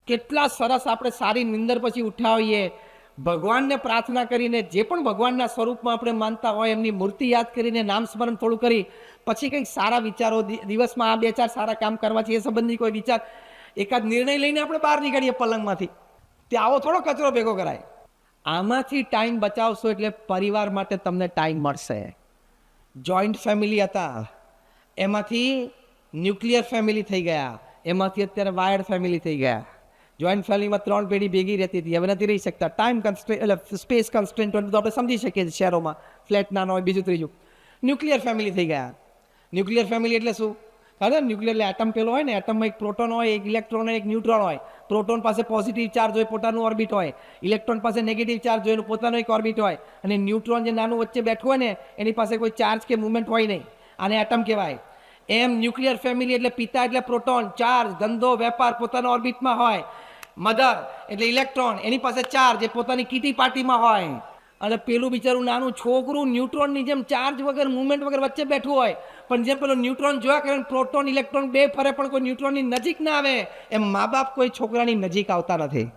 કેટલા સરસ આપણે સારી નિંદર પછી ઉઠ્યા હોઈએ, ભગવાનને પ્રાર્થના કરીને, જે પણ ભગવાનના સ્વરૂપમાં આપણે માનતા હોય એમની મૂર્તિ યાદ કરીને નામ સ્મરણ થોડું કરી પછી કંઈક સારા વિચારો, દિવસમાં આ 2-4 સારા કામ કરવા છે એ સંબંધી કોઈ વિચાર, એકાદ નિર્ણય લઈને આપણે બહાર નીકળીએ પલંગમાંથી. તે આવો થોડો કચરો ભેગો કરાય. આમાંથી ટાઈમ બચાવશો એટલે પરિવાર માટે તમને ટાઈમ મળશે. જોઈન્ટ ફેમિલી હતા, એમાંથી ન્યુક્લિયર ફેમિલી થઈ ગયા, એમાંથી અત્યારે વાયર્ડ ફેમિલી થઈ ગયા. જોઈન્ટ ફેમિલીમાં 3 પેઢી ભેગી રહેતી હતી, હવે નથી રહી શકતા. ટાઈમ કન્સ્ટ્રેન્ટ એટલે સ્પેસ કન્સ્ટ્રેન્ટ તો આપણે સમજી શકીએ છીએ. શહેરોમાં ફ્લેટ નાનો હોય, બીજું ત્રીજું. ન્યુક્લિયર ફેમિલી થઈ ગયા. ન્યુક્લિયર ફેમિલી એટલે શું? ખબર? ન્યુક્લિયર એટલે એટમ પેલો હોય ને, એટમમાં એક પ્રોટોન હોય, એક ઇલેક્ટ્રોન હોય, એક ન્યુટ્રોન હોય. પ્રોટોન પાસે પોઝિટિવ ચાર્જ હોય, પોતાનું ઓર્બિટ હોય. ઇલેક્ટ્રોન પાસે નેગેટિવ ચાર્જ હોય, એનું પોતાનું એક ઓર્બિટ હોય. અને ન્યુટ્રોન જે નાનું વચ્ચે બેઠું હોય ને, એની પાસે કોઈ ચાર્જ કે મુવમેન્ટ હોય નહીં. આને એટમ કહેવાય. એમ ન્યુક્લિયર ફેમિલી એટલે પિતા એટલે પ્રોટોન, ચાર્જ, ધંધો, વેપાર પોતાના ઓર્બિટમાં હોય. મધર એટલે ઇલેક્ટ્રોન, એની પાસે ચાર્જ, એ પોતાની કીટી પાર્ટીમાં હોય. અને પેલું બિચારું નાનું છોકરું ન્યુટ્રોનની જેમ ચાર્જ વગર, મુવમેન્ટ વગર વચ્ચે બેઠું હોય. પણ જેમ પેલો ન્યુટ્રોન જોયા કરે, પ્રોટોન ઇલેક્ટ્રોન બે ફરે પણ કોઈ ન્યુટ્રોનની નજીક ના આવે, એમ મા બાપ કોઈ છોકરાની નજીક આવતા નથી.